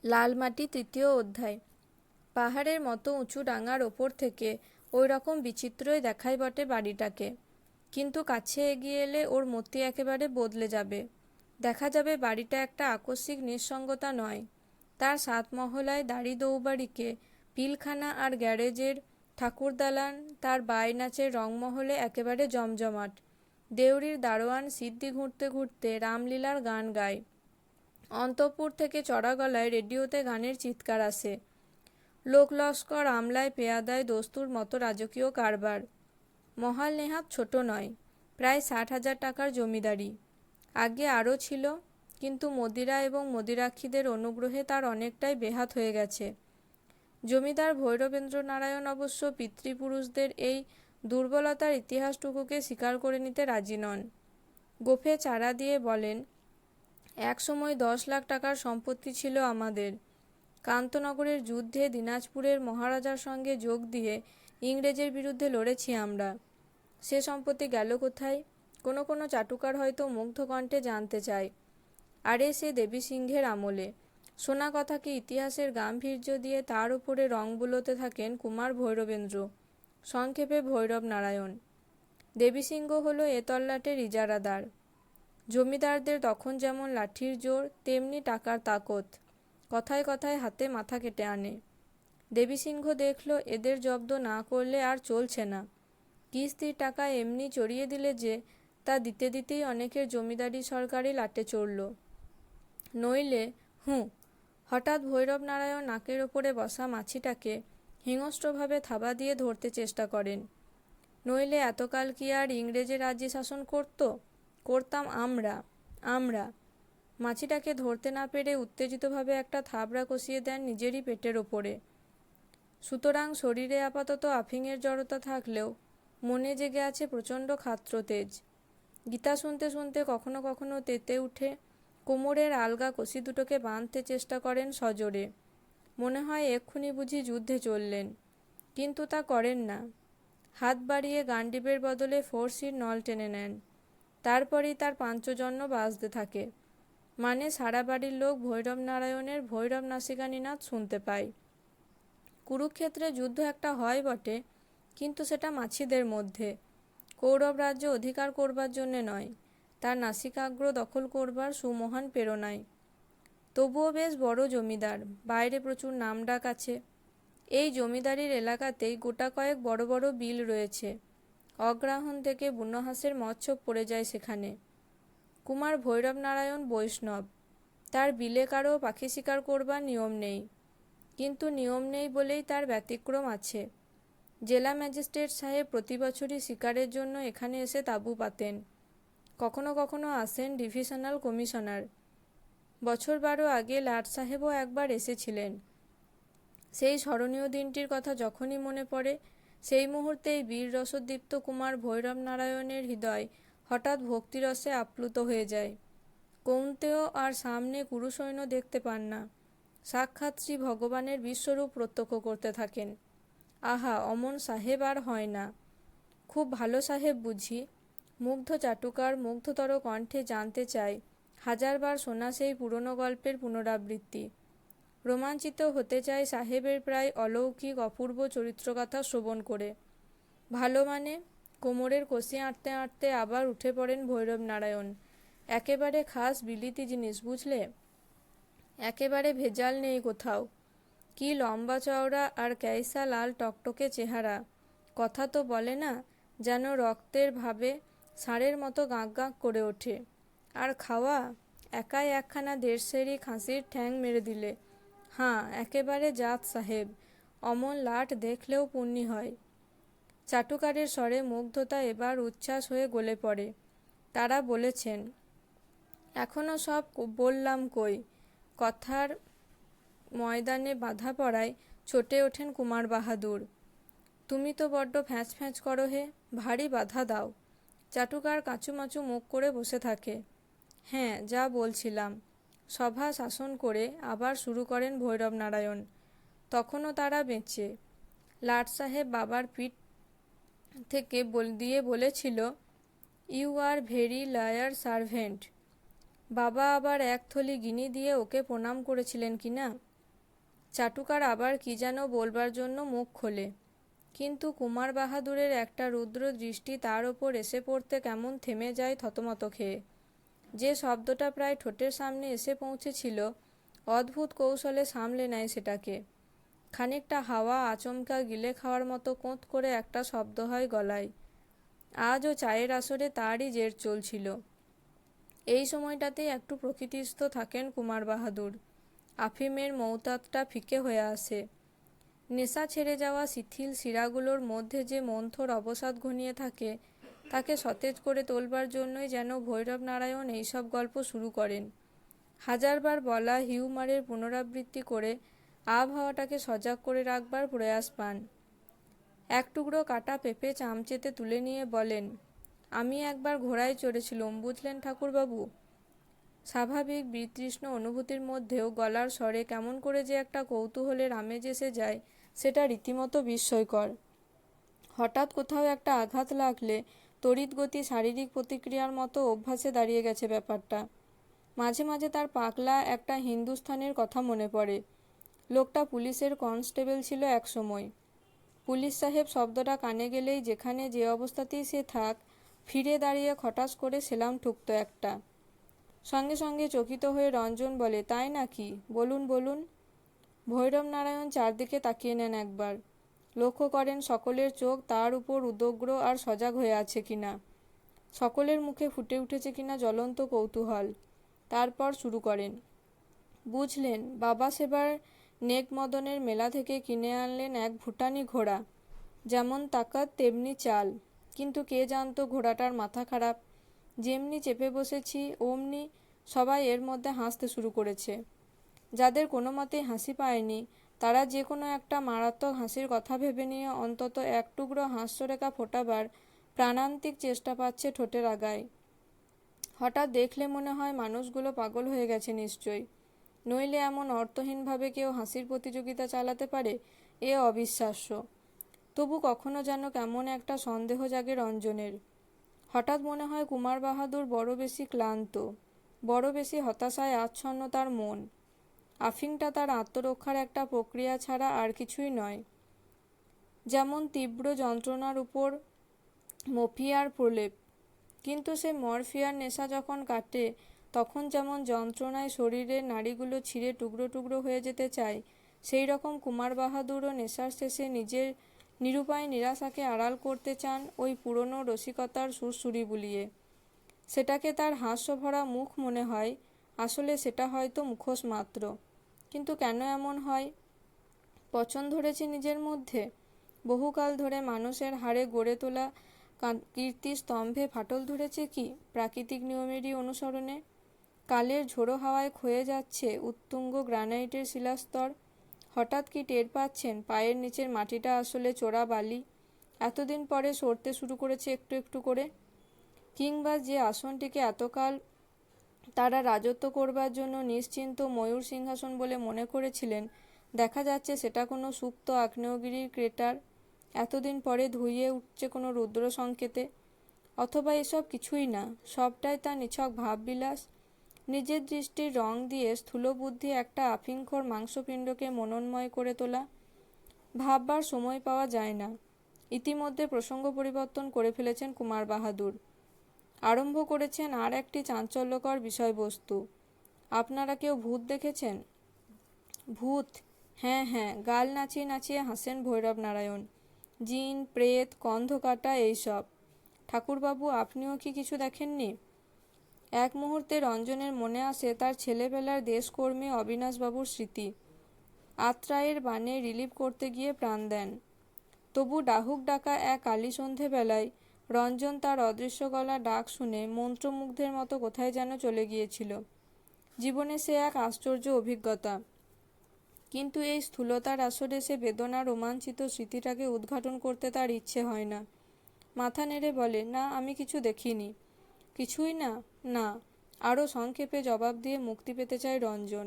লালমাটি তৃতীয় অধ্যায়। পাহাড়ের মতো উঁচু ডাঙার ওপর থেকে ওই রকম বিচিত্রই দেখাই বটে বাড়িটাকে, কিন্তু কাছে এগিয়ে এলে ওর মতি একেবারে বদলে যাবে। দেখা যাবে বাড়িটা একটা আকস্মিক নিঃসঙ্গতা নয়, তার 7 মহলায় দাড়ি দৌবাড়িকে পিলখানা আর গ্যারেজের ঠাকুরদালান তার বাই নাচের রংমহলে একেবারে জমজমাট। দেউড়ির দারোয়ান সিদ্ধি ঘুরতে ঘুরতে রামলীলার গান গায়। অন্তঃপুর থেকে চড়া গলায় রেডিওতে গানের চিৎকার আসে। লোক লস্কর আমলায় পেয়াদায় দস্তুর মতো রাজকীয় কারবার। মহাল নেহাত ছোট নয়, প্রায় 60,000 টাকার জমিদারি। আগে আরও ছিল, কিন্তু মদিরা এবং মদিরাক্ষীদের অনুগ্রহে তার অনেকটাই বেহাত হয়ে গেছে। জমিদার ভৈরবেন্দ্র নারায়ণ অবশ্য পিতৃপুরুষদের এই দুর্বলতার ইতিহাসটুকুকে স্বীকার করে নিতে রাজি নন। গোফে চারা দিয়ে বলেন, এক সময় 10 লাখ টাকার সম্পত্তি ছিল আমাদের। কান্তনগরের যুদ্ধে দিনাজপুরের মহারাজার সঙ্গে যোগ দিয়ে ইংরেজের বিরুদ্ধে লড়েছি আমরা। সে সম্পত্তি গেল কোথায়? কোনো কোনো চাটুকার হয়তো মুগ্ধ কণ্ঠে জানতে চায়। আরে সে দেবী সিংহের আমলে। শোনা কথাকে ইতিহাসের গাম্ভীর্য দিয়ে তার উপরে রং বুলোতে থাকেন কুমার ভৈরবেন্দ্র, সংক্ষেপে ভৈরব নারায়ণ। দেবীসিংহ হলো এ তল্লাটের ইজারাদার। জমিদারদের তখন যেমন লাঠির জোর, তেমনি টাকার তাকত। কথায় কথায় হাতে মাথা কেটে আনে। দেবীসিংহ দেখল এদের জব্দ না করলে আর চলছে না। কিস্তির টাকা এমনি চড়িয়ে দিলে যে তা দিতে দিতেই অনেকের জমিদারি সরকারি লাটে চড়ল। নইলে হঠাৎ ভৈরব নারায়ণ নাকের ওপরে বসা মাছিটাকে হিংস্রভাবে থাবা দিয়ে ধরতে চেষ্টা করেন। নইলে এতকাল কি আর ইংরেজের রাজ্যে শাসন করতাম আমরা। মাছিটাকে ধরতে না পেরে উত্তেজিতভাবে একটা থাবড়া কষিয়ে দেন নিজেরই পেটের ওপরে। সুতরাং শরীরে আপাতত আফিংয়ের জড়তা থাকলেও মনে জেগে আছে প্রচণ্ড খাত্রতেজ। গীতা শুনতে শুনতে কখনো কখনো তেতে উঠে কোমরের আলগা কষি দুটোকে বাঁধতে চেষ্টা করেন সজোরে। মনে হয় এক্ষুনি বুঝি যুদ্ধে চললেন, কিন্তু তা করেন না। হাত বাড়িয়ে গান্ডিবের বদলে ফোর্সির নল টেনে নেন। তারপরেই তার পাঞ্চজন্য বাজতে থাকে। মানে সারা বাড়ির লোক ভৈরব নারায়ণের ভৈরব নাসিকানিনাদ শুনতে পায়। কুরুক্ষেত্রে যুদ্ধ একটা হয় বটে, কিন্তু সেটা মাছিদের মধ্যে। কৌরব রাজ্য অধিকার করবার জন্যে নয়, তার নাসিকাগ্র দখল করবার সুমহান প্রেরণায়। তবুও বেশ বড় জমিদার, বাইরে প্রচুর নামডাক আছে। এই জমিদারির এলাকাতেই গোটা কয়েক বড় বড় বিল রয়েছে। অগ্রাহণ থেকে বুনোহাঁসের মচ্ছব পড়ে যায় সেখানে। কুমার ভৈরব নারায়ণ বৈষ্ণব, তার বিলে কারও পাখি শিকার করবার নিয়ম নেই। কিন্তু নিয়ম নেই বলেই তার ব্যতিক্রম আছে। জেলা ম্যাজিস্ট্রেট সাহেব প্রতি বছরই শিকারের জন্য এখানে এসে তাঁবু পাতেন। কখনো কখনো আসেন ডিভিশনাল কমিশনার। বছর 12 আগে লাট সাহেবও একবার এসেছিলেন। সেই স্মরণীয় দিনটির কথা যখনই মনে পড়ে, সেই মুহূর্তেই বীর রসদীপ্ত কুমার ভৈরব নারায়ণের হৃদয় হঠাৎ ভক্তিরসে আপ্লুত হয়ে যায়। কৌন্তেয় আর সামনে কুরুসৈন্য দেখতে পান না, সাক্ষাৎ শ্রী ভগবানের বিশ্বরূপ প্রত্যক্ষ করতে থাকেন। আহা, অমন সাহেব আর হয় না। খুব ভালো সাহেব বুঝি? মুগ্ধ চাটুকার মুগ্ধতর কণ্ঠে জানতে চায় হাজারবার শোনা সেই পুরনো গল্পের পুনরাবৃত্তি। রোমাঞ্চিত হতে চায় সাহেবের প্রায় অলৌকিক অপূর্ব চরিত্রকথা শ্রবণ করে। ভালো মানে? কোমরের কষি আঁটতে আঁটতে আবার উঠে পড়েন ভৈরব নারায়ণ। একেবারে খাস বিলিতি জিনিস, বুঝলে? একেবারে ভেজাল নেই কোথাও। কি লম্বা চওড়া আর ক্যায়সা লাল টকটকে চেহারা। কথা তো বলে না, যেন রক্তের ভাবে ষাঁড়ের মতো গাঁক গাঁক করে ওঠে। আর খাওয়া, একাই একখানা 1.5 সেরি খাসির ঠ্যাং মেরে দিলে। একেবারে জাত সাহেব, অমন লাট দেখলেও পুণ্যি হয়। চাটুকারের স্বরে মুগ্ধতা এবার উচ্ছ্বাস হয়ে গলে পড়ে। তারা বলেছেন, এখনও সব বললাম কই। কথার ময়দানে বাধা পড়ায় চটে ওঠেন কুমার বাহাদুর। তুমি তো বড্ড ফ্যাঁচ ফ্যাঁচ করো হে, ভারী বাধা দাও। চাটুকার কাঁচুমাচু মুখ করে বসে থাকে। যা বলছিলাম। সভা শাসন করে আবার শুরু করেন ভৈরব নারায়ণ। তখনও তারা বেঁচে। লাট সাহেব বাবার পিঠ থেকে দিয়ে বলেছিল, you are very loyal servant. বাবা আবার 1 থলি গিনি দিয়ে ওকে প্রণাম করেছিলেন কিনা। চাটুকার আবার কি যেন বলবার জন্য মুখ খোলে, কিন্তু কুমার বাহাদুরের একটা রুদ্র দৃষ্টি তার ওপর এসে পড়তে কেমন থেমে যায় থতমত খেয়ে। যে শব্দটা প্রায় ঠোঁটের সামনে এসে পৌঁছেছিল, অদ্ভুত কৌশলে সামলে নেয় সেটাকে। খানিকটা হাওয়া আচমকা গিলে খাওয়ার মতো কোঁত করে একটা শব্দ হয় গলায়। আজও চায়ের আসরে তারই জের চলছিল। এই সময়টাতেই একটু প্রকৃতিস্থ থাকেন কুমার বাহাদুর। আফিমের মৌতাতটা ফিকে হয়ে আসে। নেশা ছেড়ে যাওয়া শিথিল শিরাগুলোর মধ্যে যে মন্থর অবসাদ ঘনিয়ে থাকে, তাকে সতেজ করে তোলবার জন্যই যেন ভৈরব নারায়ণ এইসব গল্প শুরু করেন। হাজারবার বলা হিউমারের পুনরাবৃত্তি করে আবহাওয়াটাকে সজাগ করে রাখবার প্রয়াস পান। এক টুকরো কাটা পেঁপে চামচেতে তুলে নিয়ে বলেন, আমি একবার ঘোড়ায় চড়েছিলুম, বুঝলেন ঠাকুরবাবু। স্বাভাবিক বিতৃষ্ণ অনুভূতির মধ্যেও গলার স্বরে কেমন করে যে একটা কৌতূহলের আমেজ এসে যায়, সেটা রীতিমতো বিস্ময়কর। হঠাৎ কোথাও একটা আঘাত লাগলে তড়িৎ গতি শারীরিক প্রতিক্রিয়ার মতো অভ্যাসে দাঁড়িয়ে গেছে ব্যাপারটা। মাঝে মাঝে তার পাগলা একটা হিন্দুস্থানের কথা মনে পড়ে। লোকটা পুলিশের কনস্টেবল ছিল এক সময়। পুলিশ সাহেব শব্দটা কানে গেলেই যেখানে যে অবস্থাতেই সে থাক, ফিরে দাঁড়িয়ে খটাস করে সেলাম ঠুকত একটা। সঙ্গে সঙ্গে চকিত হয়ে রঞ্জন বলে, তাই নাকি, বলুন বলুন। ভৈরব নারায়ণ চারদিকে তাকিয়ে নেন একবার। লক্ষ্য করেন সকলের চোখ তার উপর উদগ্র আর সজাগ হয়ে আছে কিনা, সকলের মুখে ফুটে উঠেছে কিনা জ্বলন্ত কৌতূহল। তারপর শুরু করেন, বুঝলেন, বাবা সেবার নেকমদনের মেলা থেকে কিনে আনলেন এক ভুটানি ঘোড়া। যেমন তাকাত তেমনি চাল, কিন্তু কে জানতো ঘোড়াটার মাথা খারাপ। যেমনি চেপে বসেছি অমনি সবাই এর মধ্যে হাসতে শুরু করেছে। যাদের কোনো মতেই হাসি পায়নি, তারা যে কোনো একটা মারাত্মক হাসির কথা ভেবে নিয়ে অন্তত এক টুকরো হাস্যরেখা ফোটাবার প্রাণান্তিক চেষ্টা পাচ্ছে ঠোঁটের আগায়। হঠাৎ দেখলে মনে হয় মানুষগুলো পাগল হয়ে গেছে নিশ্চয়ই, নইলে এমন অর্থহীনভাবে কেউ হাসির প্রতিযোগিতা চালাতে পারে, এ অবিশ্বাস্য। তবু কখনো যেন কেমন একটা সন্দেহ জাগে রঞ্জনের। হঠাৎ মনে হয় কুমার বাহাদুর বড় বেশি ক্লান্ত, বড় বেশি হতাশায় আচ্ছন্ন তার মন। আফিংটা তার আত্মরক্ষার একটা প্রক্রিয়া ছাড়া আর কিছুই নয়। যেমন তীব্র যন্ত্রণার উপর মফিয়ার প্রলেপ। কিন্তু সে মরফিয়ার নেশা যখন কাটে, তখন যেমন যন্ত্রণায় শরীরের নাড়িগুলো ছিঁড়ে টুকরো টুকরো হয়ে যেতে চায়, সেই রকম কুমার বাহাদুরও নেশার শেষে নিজের নিরুপায় নিরাশাকে আড়াল করতে চান ওই পুরনো রসিকতার সুরসুরি বুলিয়ে। সেটাকে তার হাস্যভরা মুখ মনে হয়, আসলে সেটা হয়তো মুখোশ মাত্র। কিন্তু কেন এমন হয়? পছন্দ ধরেছে নিজের মধ্যে। বহুকাল ধরে মানুষের হাড়ে গড়ে তোলা কীর্তি স্তম্ভে ফাটল ধরেছে কি প্রাকৃতিক নিয়মেরই অনুসরণে? কালের ঝোড়ো হাওয়ায় ক্ষয়ে যাচ্ছে উত্তুঙ্গ গ্রানাইটের শিলাস্তর। হঠাৎ কি টের পাচ্ছেন পায়ের নিচের মাটিটা আসলে চোরা বালি, এতদিন পরে সরতে শুরু করেছে একটু একটু করে। কিংবা যে আসনটিকে এতকাল তারা রাজত্ব করবার জন্য নিশ্চিন্ত ময়ূর সিংহাসন বলে মনে করেছিলেন, দেখা যাচ্ছে সেটা কোনো সুপ্ত আগ্নেয়গিরির ক্রেটার, এতদিন পরে ধুইয়ে উঠছে কোনো রুদ্র সংকেতে। অথবা এসব কিছুই না, সবটাই তার নিছক ভাববিলাস, নিজের দৃষ্টির রং দিয়ে স্থূলবুদ্ধি একটা আফিংখোর মাংসপিণ্ডকে মননময় করে তোলা। ভাববার সময় পাওয়া যায় না। ইতিমধ্যে প্রসঙ্গ পরিবর্তন করে ফেলেছেন কুমার বাহাদুর। আরম্ভ করেছেন আর একটি চাঞ্চল্যকর বিষয়বস্তু। আপনারা কেউ ভূত দেখেছেন? ভূত? হ্যাঁ হ্যাঁ, গাল নাচিয়ে নাচিয়ে হাসেন ভৈরব নারায়ণ। জিন, প্রেত, কন্ধকাটা, এইসব। ঠাকুরবাবু, আপনিও কি কিছু দেখেননি? এক মুহূর্তে রঞ্জনের মনে আসে তার ছেলেবেলার দেশকর্মী অবিনাশবাবুর স্মৃতি। আত্রায়ের বানে রিলিভ করতে গিয়ে প্রাণ দেন। তবু ডাহুক ডাকা এক কালী সন্ধেবেলায় রঞ্জন তার অদৃশ্য গলা ডাক শুনে মন্ত্রমুগ্ধের মতো কোথায় যেন চলে গিয়েছিল। জীবনে সে এক আশ্চর্য অভিজ্ঞতা। কিন্তু এই স্থূলতার আসরে সে বেদনা রোমাঞ্চিত স্মৃতিটাকে উদ্ঘাটন করতে তার ইচ্ছে হয় না। মাথা নেড়ে বলে, না, আমি কিছু দেখিনি। কিছুই না? না। আরও সংক্ষেপে জবাব দিয়ে মুক্তি পেতে চায় রঞ্জন।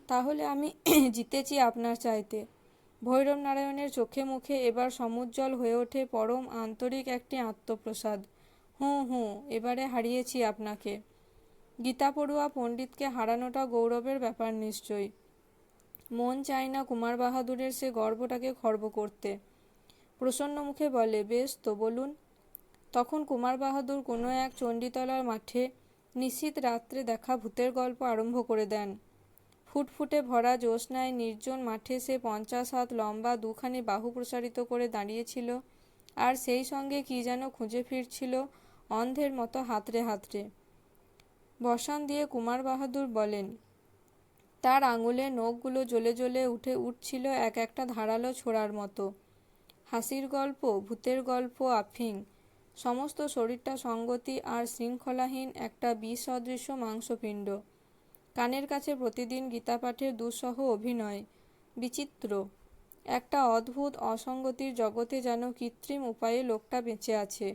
তাহলে আমি জিতেছি আপনার চাইতে। ভৈরব নারায়ণের চোখে মুখে এবার সমুজ্জ্বল হয়ে ওঠে পরম আন্তরিক একটি আত্মপ্রসাদ। হুঁ হুঁ, এবারে হারিয়েছি আপনাকে। গীতা পড়ুয়া পণ্ডিতকে হারানোটা গৌরবের ব্যাপার নিশ্চয়ই। মন চায় না কুমার বাহাদুরের সে গর্বটাকে খর্ব করতে। প্রসন্ন মুখে বলে, বেশ তো, বলুন। তখন কুমার বাহাদুর কোনো এক চণ্ডীতলার মাঠে নিশীথ রাত্রে দেখা ভূতের গল্প আরম্ভ করে দেন। ফুটফুটে ভরা জ্যোৎস্নায় নির্জন মাঠে সে 50 হাত লম্বা দুখানি বাহু প্রসারিত করে দাঁড়িয়েছিল, আর সেই সঙ্গে কি যেন খুঁজে ফিরছিল অন্ধের মতো হাতড়ে হাতড়ে। বসান দিয়ে কুমার বাহাদুর বলেন, তার আঙুলের নখগুলো জ্বলে জ্বলে উঠছিল এক একটা ধারালো ছোড়ার মতো। হাসির গল্প, ভূতের গল্প, আফিং, সমস্ত শরীরটা সঙ্গতি আর শৃঙ্খলাহীন একটা বিসদৃশ্য মাংসপিণ্ড। কানের কাছে প্রতিদিন গীতাপাঠের দুঃসহ অভিনয়। বিচিত্র একটা অদ্ভুত অসঙ্গতির জগতে যেন কৃত্রিম উপায়ে লোকটা বেঁচে আছে।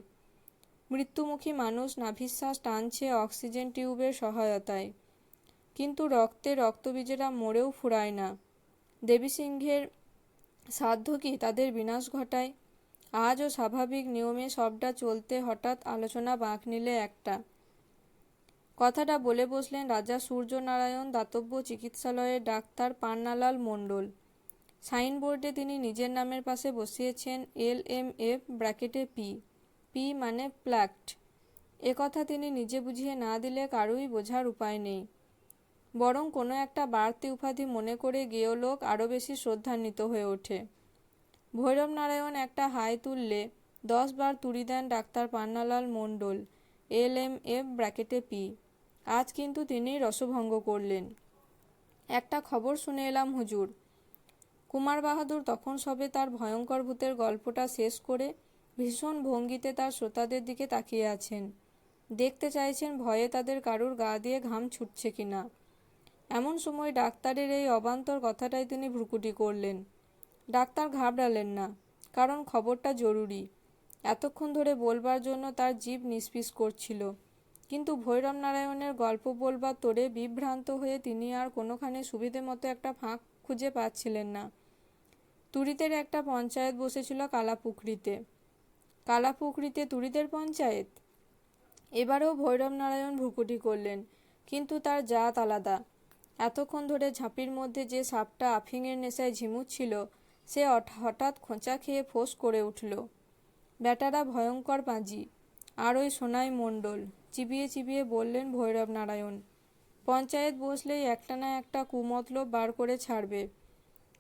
মৃত্যুমুখী মানুষ নাভিশ্বাস টানছে অক্সিজেন টিউবের সহায়তায়, কিন্তু রক্তে রক্তবীজেরা মরেও ফুরায় না। দেবী সিংহের সাধ্য কি তাদের বিনাশ ঘটায়? আজও স্বাভাবিক নিয়মে সবটা চলতে হঠাৎ আলোচনা বাঁক নিলে একটা। কথাটা বলে বসলেন রাজা সূর্যনারায়ণ দাতব্য চিকিৎসালয়ের ডাক্তার পান্নালাল মণ্ডল। সাইনবোর্ডে তিনি নিজের নামের পাশে বসিয়েছেন LMF ব্র্যাকেটে পি। পি মানে প্ল্যাকড। একথা তিনি নিজে বুঝিয়ে না দিলে কারুই বোঝার উপায় নেই। বরং কোনো একটা বাড়তি উপাধি মনে করে গেয় লোক আরও বেশি শ্রদ্ধান্বিত হয়ে ওঠে। ভৈরব নারায়ণ একটা হাই তুললে 10 বার তুড়ি দেন ডাক্তার পান্নালাল মণ্ডল, LMF ব্র্যাকেটে পি। আজ কিন্তু তিনি রসভঙ্গ করলেন। একটা খবর শুনে এলাম হুজুর। কুমার বাহাদুর তখন সবে তার ভয়ঙ্কর ভূতের গল্পটা শেষ করে ভীষণ ভঙ্গিতে তার শ্রোতাদের দিকে তাকিয়ে আছেন। দেখতে চাইছেন ভয়ে তাদের কারুর গা দিয়ে ঘাম ছুটছে কিনা। এমন সময় ডাক্তারের এই অবান্তর কথাটাই তিনি ভ্রুকুটি করলেন। ডাক্তার ঘাবড়ালেন না, কারণ খবরটা জরুরি। এতক্ষণ ধরে বলবার জন্য তার জিভ নিষ্পিস করছিল, কিন্তু ভৈরব নারায়ণের গল্প বলবার তোড়ে বিভ্রান্ত হয়ে তিনি আর কোনোখানে সুবিধে মতো একটা ফাঁক খুঁজে পাচ্ছিলেন না। তুড়িদের একটা পঞ্চায়েত বসেছিল কালাপুকুরিতে। কালাপুকুরিতে তুড়িদের পঞ্চায়েত? এবারেও ভৈরব নারায়ণ ভ্রুকুটি করলেন, কিন্তু তার জাত আলাদা। এতক্ষণ ধরে ঝাঁপির মধ্যে যে সাপটা আফিংয়ের নেশায় ঝিমুচ্ছিল, সে হঠাৎ খোঁচা খেয়ে ফোঁস করে উঠল। ব্যাটারা ভয়ঙ্কর পাঁজি। আর ওই সোনাই মণ্ডল, চিবিয়ে চিবিয়ে বললেন ভৈরব নারায়ণ। পঞ্চায়েত বসলেই একটা না একটা কুমতলব বার করে ছাড়বে।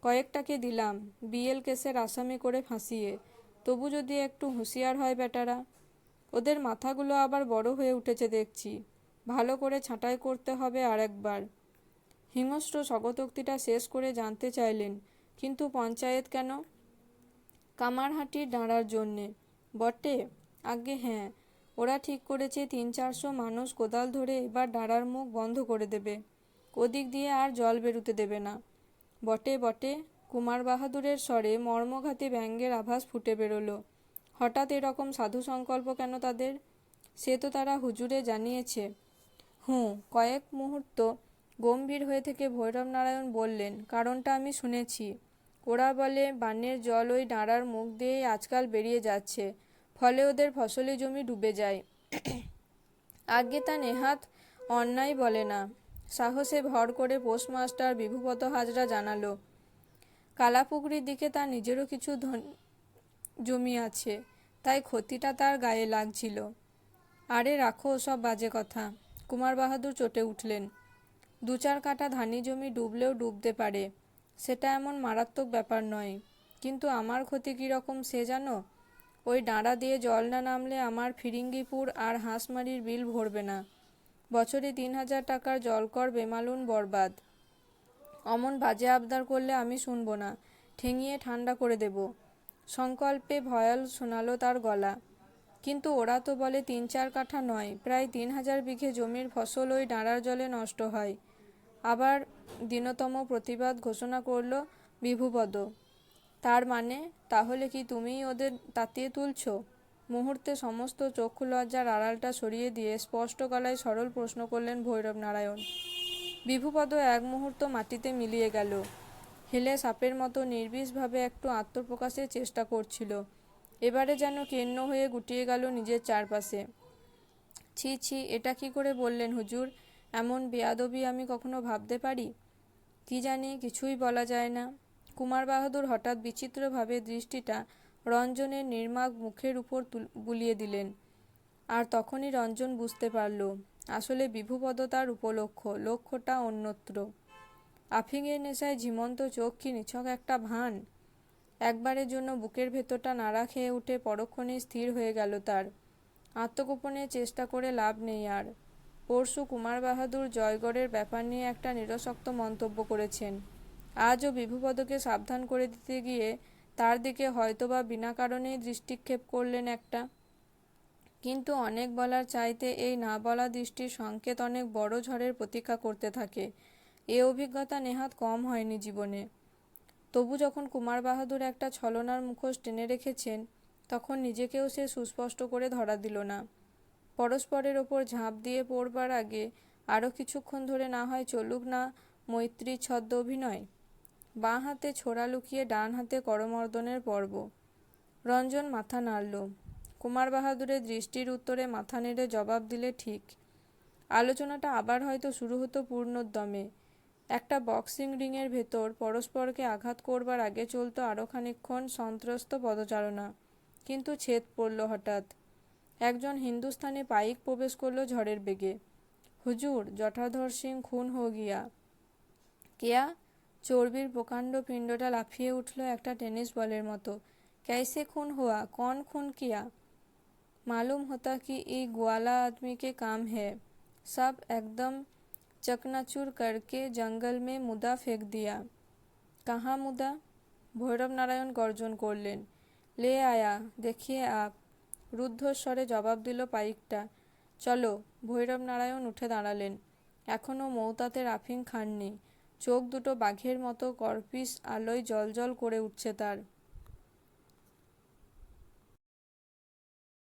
কয়েকটাকে দিলাম বিএল কেসের আসামি করে ফাঁসিয়ে, তবু যদি একটু হুঁশিয়ার হয় ব্যাটারা। ওদের মাথাগুলো আবার বড় হয়ে উঠেছে দেখছি, ভালো করে ছাঁটাই করতে হবে আর একবার। হিংস্র স্বগতোক্তিটা শেষ করে জানতে চাইলেন, কিন্তু পঞ্চায়েত কেন? কামারহাটির ডাঁড়ার জন্যে। বটে? আজ্ঞে হ্যাঁ, ওরা ঠিক করেছে 300-400 মানুষ কোদাল ধরে এবার ডাঁড়ার মুখ বন্ধ করে দেবে। ওদিক দিয়ে আর জল বেরুতে দেবে না। বটে বটে, কুমার বাহাদুরের স্বরে মর্মঘাতী ব্যঙ্গের আভাস ফুটে বেরোলো। হঠাৎ এরকম সাধু সংকল্প কেন তাদের? সে তো তারা হুজুরে জানিয়েছে। কয়েক মুহূর্ত গম্ভীর হয়ে থেকে ভৈরব নারায়ণ বললেন, কারণটা আমি শুনেছি। ওরা বলে বানের জল ওই ডাঁড়ার মুখ দিয়েই আজকাল বেরিয়ে যাচ্ছে, ফলে ওদের ফসলি জমি ডুবে যায়। আজ্ঞে তা নেহাত অন্যায় বলে না, সাহসে ভর করে পোস্টমাস্টার বিভূপত হাজরা জানালো। কালাপুকুরির দিকে তার নিজেরও কিছু জমি আছে, তাই ক্ষতিটা তার গায়ে লাগছিল। আরে রাখো ওসব বাজে কথা। কুমার বাহাদুর চটে উঠলেন। 2-4 কাঠা ধানি জমি ডুবলেও ডুবতে পারে, সেটা এমন মারাত্মক ব্যাপার নয়। কিন্তু আমার ক্ষতি কীরকম সে জানো? ওই ডাঁড়া দিয়ে জল না নামলে আমার ফিরিঙ্গিপুর আর হাঁসমারির বিল ভরবে না। বছরে 3000 টাকার জলকর বেমালুন বরবাদ। অমন বাজে আবদার করলে আমি শুনব না, ঠেঙিয়ে ঠান্ডা করে দেব। সংকল্পে ভয়াল শোনালো তার গলা। কিন্তু ওরা তো বলে 3-4 কাঠা নয়, প্রায় 3000 বিঘে জমির ফসল ওই ডাঁড়ার জলে নষ্ট হয়। আবার দীনতম প্রতিবাদ ঘোষণা করল বিভূপদ। তার মানে? তাহলে কি তুমিই ওদের তাতিয়ে তুলছ? মুহূর্তে সমস্ত চক্ষু লজ্জার আড়ালটা সরিয়ে দিয়ে স্পষ্ট গলায় সরল প্রশ্ন করলেন ভৈরব নারায়ণ। বিভূপদ এক মুহূর্ত মাটিতে মিলিয়ে গেল। হেলে সাপের মতো নির্বিষভাবে একটু আত্মপ্রকাশের চেষ্টা করছিল। এবারে যেন কেন্ন হয়ে গুটিয়ে গেল নিজের চারপাশে। ছি, এটা কি করে বললেন হুজুর? এমন বেয়াদবি আমি কখনো ভাবতে পারি? কি জানি, কিছুই বলা যায় না। কুমার বাহাদুর হঠাৎ বিচিত্রভাবে দৃষ্টিটা রঞ্জনের নির্মাক মুখের উপর বুলিয়ে দিলেন। আর তখনই রঞ্জন বুঝতে পারল, আসলে বিভুপদ তার উপলক্ষ, লক্ষ্যটা অন্যত্র। আফিংয়ের নেশায় ঝিমন্ত চোখ কি নিছক একটা ভান? একবারের জন্য বুকের ভেতরটা নাড়া খেয়ে উঠে পরক্ষণেই স্থির হয়ে গেল তার। আত্মগোপনের চেষ্টা করে লাভ নেই আর। পরশু কুমার বাহাদুর জয়গড়ের ব্যাপার নিয়ে একটা নিরসক্ত মন্তব্য করেছেন। আজও বিভুপদকে সাবধান করে দিতে গিয়ে তার দিকে হয়তোবা বিনা কারণেই দৃষ্টিক্ষেপ করলেন একটা। কিন্তু অনেক বলার চাইতে এই না বলা দৃষ্টির সংকেত অনেক বড় ঝড়ের প্রতীক্ষা করতে থাকে। এ অভিজ্ঞতা নেহাত কম হয়নি জীবনে। তবু যখন কুমার বাহাদুর একটা ছলনার মুখোশ টেনে রেখেছেন, তখন নিজেকেও সে সুস্পষ্ট করে ধরা দিল না। পরস্পরের ওপর ঝাঁপ দিয়ে পড়বার আগে আরও কিছুক্ষণ ধরে না হয় চলুক না মৈত্রীর ছদ্ম অভিনয়। বাঁ হাতে ছোরা লুকিয়ে ডান হাতে করমর্দনের পর্ব। রঞ্জন মাথা নাড়ল। কুমার বাহাদুরের দৃষ্টির উত্তরে মাথা নেড়ে জবাব দিলে ঠিক। আলোচনাটা আবার হয়তো শুরু হতো পূর্ণোদ্যমে। একটা বক্সিং রিংয়ের ভেতর পরস্পরকে আঘাত করবার আগে চলত আরও খানিকক্ষণ সন্ত্রস্ত পদচারণা। কিন্তু ছেদ পড়ল হঠাৎ। একজন হিন্দুস্থানি পাইক প্রবেশ করল ঝড়ের বেগে। হুজুর, জটাধর সিং খুন হো গিয়া। কেয়া? চর্বির প্রকাণ্ড পিণ্ডটা লাফিয়ে উঠল একটা টেনিস বলের মতো। कैसे खून हुआ? कौन खून किया? मालूम होता कि ये ग्वाला आदमी के काम है। सब एकदम चकनाचूर करके जंगल में मुदा फेंक दिया। कहाँ मुदा? ভৈরব নারায়ণ গর্জন করলেন। ले आया, देखिए आप। রুদ্ধস্বরে জবাব দিল পাইকটা। চলো। ভৈরব নারায়ণ উঠে দাঁড়ালেন। এখনও মৌতাতে আফিং খাননি। চোখ দুটো বাঘের মতো করপিস আলোয় জ্বলজ্বল করে উঠছে তার।